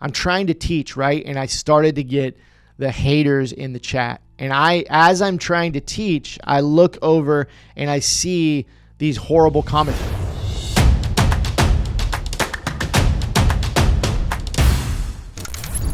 I'm trying to teach, right? And I started to get the haters in the chat. And as I'm trying to teach, I look over and I see these horrible comments.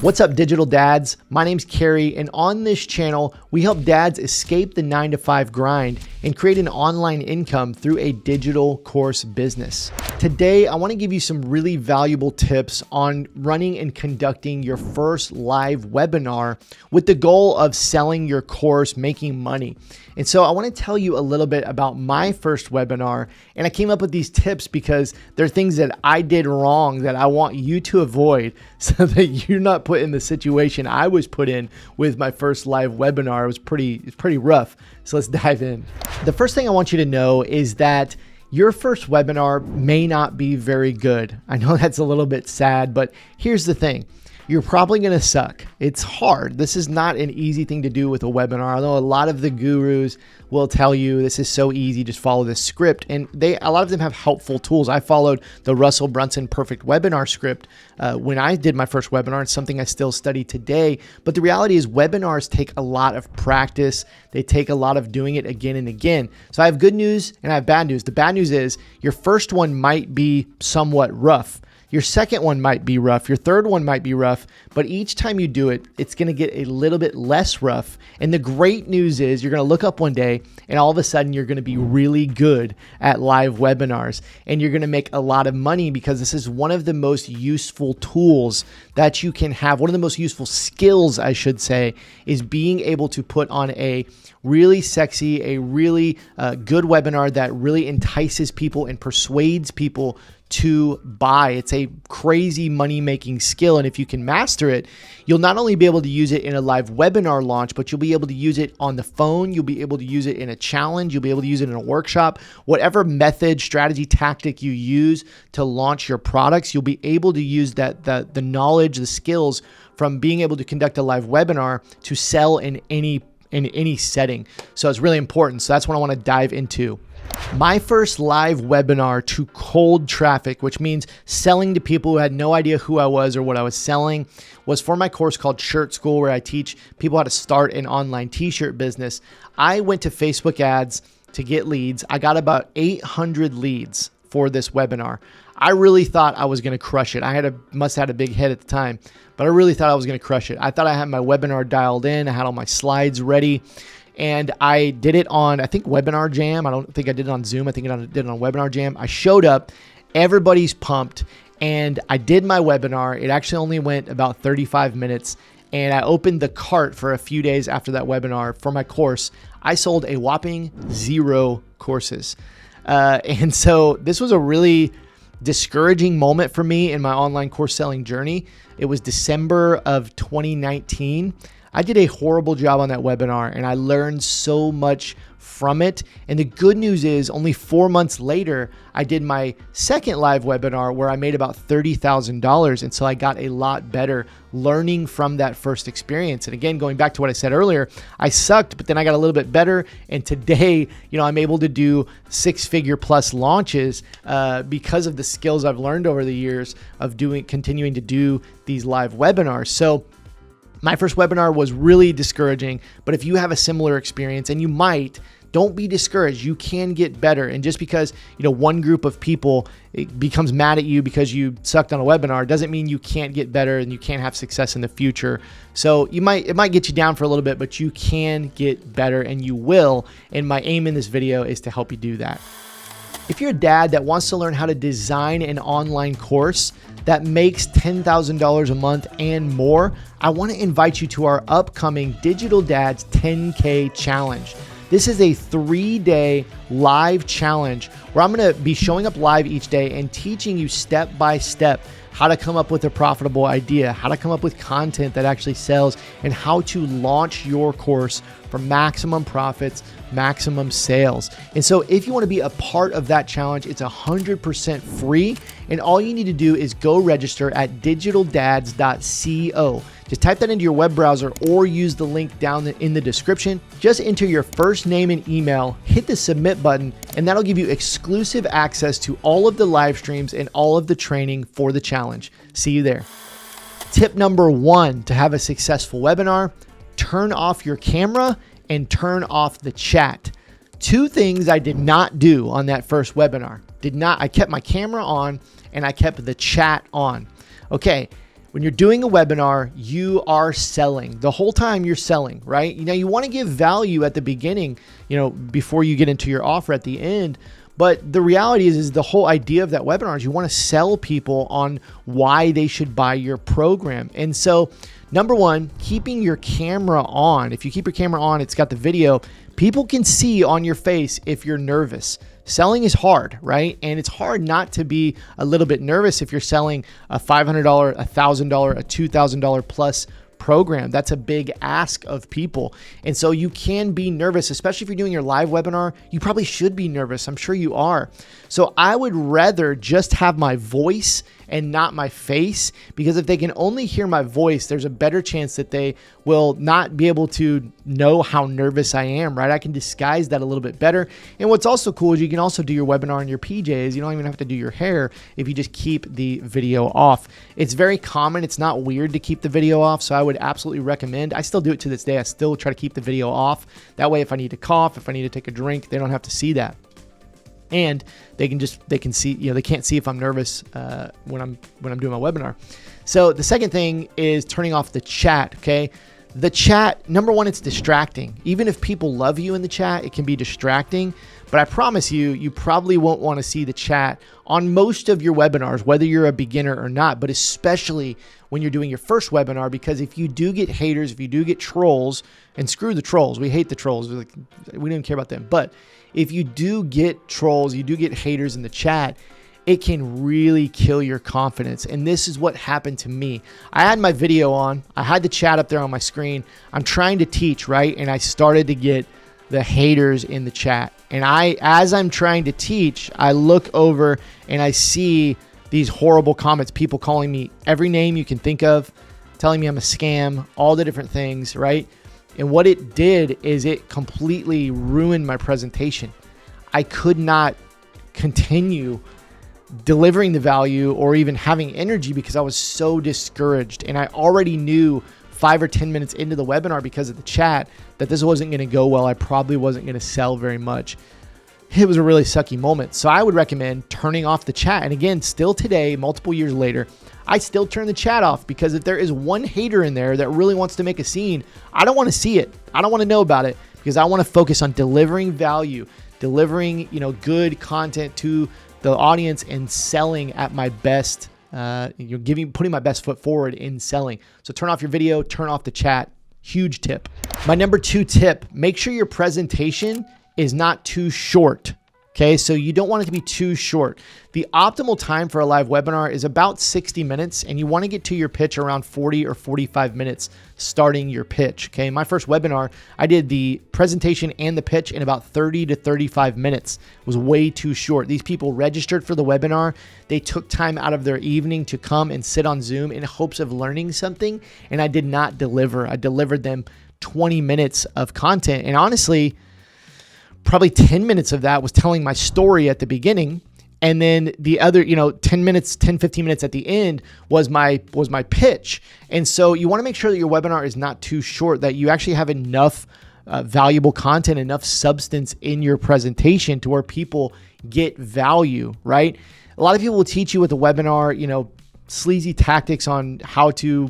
What's up, digital dads? My name's Kerry, and on this channel, we help dads escape the 9-to-5 grind and create an online income through a digital course business. Today, I want to give you some really valuable tips on running and conducting your first live webinar with the goal of selling your course, making money. And so I want to tell you a little bit about my first webinar, and I came up with these tips because there are things that I did wrong that I want you to avoid so that you're not put in the situation I was put in with my first live webinar. It was pretty rough. So let's dive in. The first thing I want you to know is that your first webinar may not be very good. I know that's a little bit sad, but here's the thing. You're probably going to suck. It's hard. This is not an easy thing to do with a webinar. Although a lot of the gurus will tell you this is so easy, just follow this script. And a lot of them have helpful tools. I followed the Russell Brunson Perfect Webinar script when I did my first webinar. It's something I still study today. But the reality is webinars take a lot of practice. They take a lot of doing it again and again. So I have good news and I have bad news. The bad news is your first one might be somewhat rough. Your second one might be rough. Your third one might be rough, but each time you do it, it's going to get a little bit less rough. And the great news is you're going to look up one day and all of a sudden you're going to be really good at live webinars and you're going to make a lot of money because this is one of the most useful tools that you can have. One of the most useful skills, I should say, is being able to put on a really sexy, a really good webinar that really entices people and persuades people to buy. It's a crazy money-making skill. And if you can master it, you'll not only be able to use it in a live webinar launch, but you'll be able to use it on the phone. You'll be able to use it in a challenge. You'll be able to use it in a workshop. Whatever method, strategy, tactic you use to launch your products, you'll be able to use the knowledge, the skills from being able to conduct a live webinar to sell in any setting. So it's really important. So that's what I want to dive into. My first live webinar to cold traffic, which means selling to people who had no idea who I was or what I was selling, was for my course called Shirt School, where I teach people how to start an online t-shirt business. I went to Facebook ads to get leads. I got about 800 leads for this webinar. I really thought I was going to crush it. Must have had a big head at the time, but I really thought I was going to crush it. I thought I had my webinar dialed in. I had all my slides ready. And I did it on, I think, Webinar Jam. I don't think I did it on Zoom. I think I did it on Webinar Jam. I showed up, everybody's pumped, and I did my webinar. It actually only went about 35 minutes, and I opened the cart for a few days after that webinar for my course. I sold a whopping 0 courses. And so this was a really discouraging moment for me in my online course selling journey. It was December of 2019. I did a horrible job on that webinar and I learned so much from it. And the good news is only 4 months later, I did my second live webinar where I made about $30,000. And so I got a lot better learning from that first experience. And again, going back to what I said earlier, I sucked, but then I got a little bit better. And today, I'm able to do 6-figure plus launches because of the skills I've learned over the years of continuing to do these live webinars. So my first webinar was really discouraging, but if you have a similar experience, and you might, don't be discouraged. You can get better. And just because, one group of people becomes mad at you because you sucked on a webinar doesn't mean you can't get better and you can't have success in the future. So it might get you down for a little bit, but you can get better and you will. And my aim in this video is to help you do that. If you're a dad that wants to learn how to design an online course that makes $10,000 a month and more, I want to invite you to our upcoming Digital Dads 10K Challenge. This is a 3-day live challenge where I'm going to be showing up live each day and teaching you step by step how to come up with a profitable idea, how to come up with content that actually sells, and how to launch your course for maximum profits, maximum sales. And so if you want to be a part of that challenge, it's 100% free. And all you need to do is go register at digitaldads.co. Just type that into your web browser or use the link down in the description. Just enter your first name and email, hit the submit button, and that'll give you exclusive access to all of the live streams and all of the training for the challenge. See you there. Tip number 1 to have a successful webinar: turn off your camera and turn off the chat. 2 things I did not do on that first webinar. I kept my camera on and I kept the chat on. Okay. When you're doing a webinar, you are selling. The whole time you're selling, right? You want to give value at the beginning, before you get into your offer at the end. But the reality is the whole idea of that webinar is you want to sell people on why they should buy your program. And so, number 1, keeping your camera on. If you keep your camera on, it's got the video. People can see on your face if you're nervous. Selling is hard, right? And it's hard not to be a little bit nervous if you're selling a $500, $1,000, a $2,000 plus program. That's a big ask of people. And so you can be nervous, especially if you're doing your live webinar. You probably should be nervous. I'm sure you are. So I would rather just have my voice and not my face, because if they can only hear my voice, there's a better chance that they will not be able to know how nervous I am, right? I can disguise that a little bit better. And what's also cool is you can also do your webinar in your PJs. You don't even have to do your hair if you just keep the video off. It's very common. It's not weird to keep the video off. So I would absolutely recommend. I still do it to this day. I still try to keep the video off. That way, if I need to cough, if I need to take a drink, they don't have to see that. And they can see, they can't see if I'm nervous when I'm doing my webinar. So the second thing is turning off the chat. Okay. The chat, number 1, it's distracting. Even if people love you in the chat, it can be distracting, but I promise you probably won't want to see the chat on most of your webinars, whether you're a beginner or not, but especially when you're doing your first webinar, because if you do get haters, if you do get trolls, and screw the trolls, we hate the trolls. We don't even care about them. But if you do get trolls, you do get haters in the chat, it can really kill your confidence. And this is what happened to me. I had my video on. I had the chat up there on my screen. I'm trying to teach, right? And I started to get the haters in the chat. And as I'm trying to teach, I look over and I see these horrible comments, people calling me every name you can think of, telling me I'm a scam, all the different things, right? And what it did is it completely ruined my presentation. I could not continue delivering the value or even having energy because I was so discouraged. And I already knew 5 or 10 minutes into the webinar because of the chat that this wasn't going to go well. I probably wasn't going to sell very much. It was a really sucky moment. So I would recommend turning off the chat. And again, still today, multiple years later, I still turn the chat off, because if there is one hater in there that really wants to make a scene, I don't want to see it. I don't want to know about it, because I want to focus on delivering value, delivering, good content to the audience and selling at my best, putting my best foot forward in selling. So turn off your video, turn off the chat. Huge tip. My number 2 tip, make sure your presentation is not too short. Okay, so you don't want it to be too short. The optimal time for a live webinar is about 60 minutes, and you want to get to your pitch around 40 or 45 minutes starting your pitch. Okay, my first webinar, I did the presentation and the pitch in about 30 to 35 minutes. It was way too short. These people registered for the webinar. They took time out of their evening to come and sit on Zoom in hopes of learning something, and I did not deliver. I delivered them 20 minutes of content, and honestly, probably 10 minutes of that was telling my story at the beginning. And then the other, 15 minutes at the end was my pitch. And so you want to make sure that your webinar is not too short, that you actually have enough valuable content, enough substance in your presentation to where people get value, right? A lot of people will teach you with a webinar, sleazy tactics on how to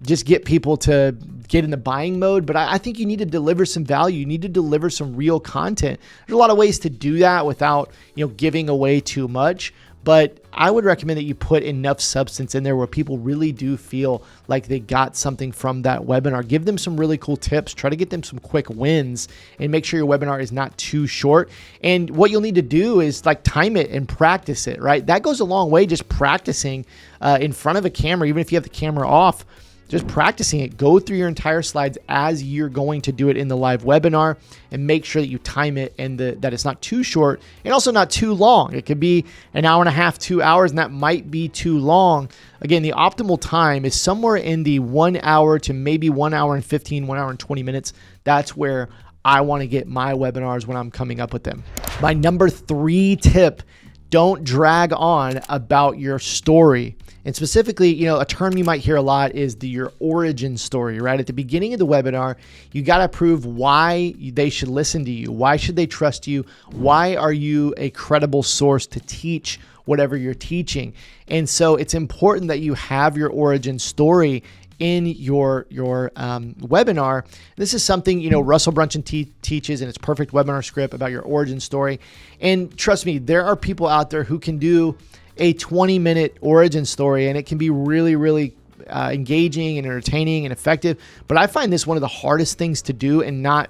just get people to get in the buying mode. But I think you need to deliver some value. You need to deliver some real content. There's a lot of ways to do that without, giving away too much. But I would recommend that you put enough substance in there where people really do feel like they got something from that webinar. Give them some really cool tips. Try to get them some quick wins and make sure your webinar is not too short. And what you'll need to do is time it and practice it, right? That goes a long way, just practicing in front of a camera, even if you have the camera off. Just practicing it. Go through your entire slides as you're going to do it in the live webinar, and make sure that you time it and that it's not too short and also not too long. It could be an hour and a half, 2 hours, and that might be too long. Again, the optimal time is somewhere in the 1 hour to maybe 1 hour and 15, 1 hour and 20 minutes. That's where I want to get my webinars when I'm coming up with them. My number 3 tip, don't drag on about your story. And specifically, a term you might hear a lot is your origin story, right? At the beginning of the webinar, you got to prove why they should listen to you. Why should they trust you? Why are you a credible source to teach whatever you're teaching? And so it's important that you have your origin story in your webinar. This is something, Russell Brunson teaches in its perfect webinar script about your origin story. And trust me, there are people out there who can do a 20-minute origin story, and it can be really, really engaging and entertaining and effective. But I find this one of the hardest things to do and not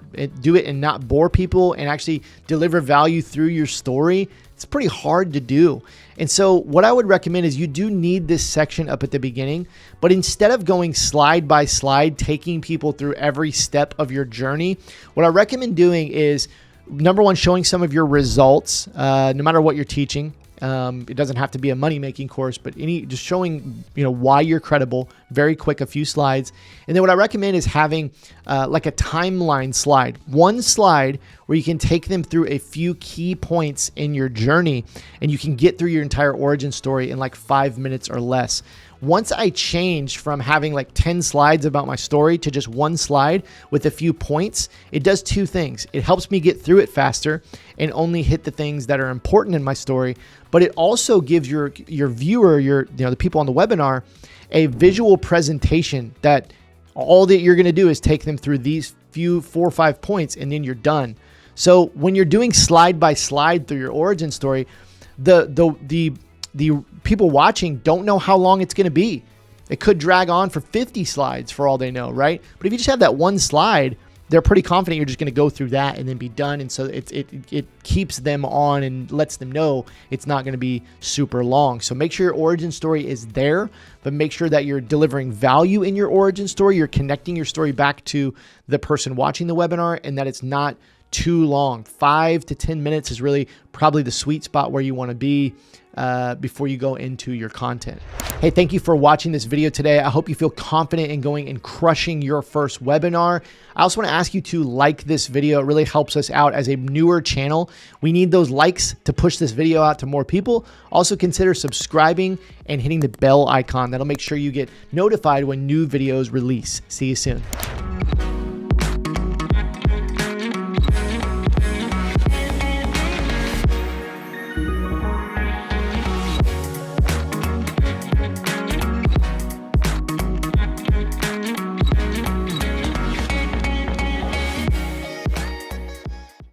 bore people and actually deliver value through your story. It's pretty hard to do. And so what I would recommend is you do need this section up at the beginning, but instead of going slide by slide, taking people through every step of your journey, what I recommend doing is, number one, showing some of your results, no matter what you're teaching. It doesn't have to be a money-making course, but just showing, why you're credible, very quick, a few slides. And then what I recommend is having like a timeline slide, one slide where you can take them through a few key points in your journey, and you can get through your entire origin story in like 5 minutes or less. Once I changed from having like 10 slides about my story to just one slide with a few points, it does two things. It helps me get through it faster and only hit the things that are important in my story, but it also gives your viewer, the people on the webinar, a visual presentation that all that you're going to do is take them through these few 4 or 5 points, and then you're done. So when you're doing slide by slide through your origin story, the people watching don't know how long it's going to be. It could drag on for 50 slides for all they know, right? But if you just have that one slide, they're pretty confident you're just going to go through that and then be done. And so it keeps them on and lets them know it's not going to be super long. So make sure your origin story is there, but make sure that you're delivering value in your origin story. You're connecting your story back to the person watching the webinar, and that it's not too long. 5 to 10 minutes is really probably the sweet spot where you want to be before you go into your content. Hey, thank you for watching this video today. I hope you feel confident in going and crushing your first webinar. I also want to ask you to like this video. It really helps us out as a newer channel. We need those likes to push this video out to more people. Also consider subscribing and hitting the bell icon. That'll make sure you get notified when new videos release. See you soon.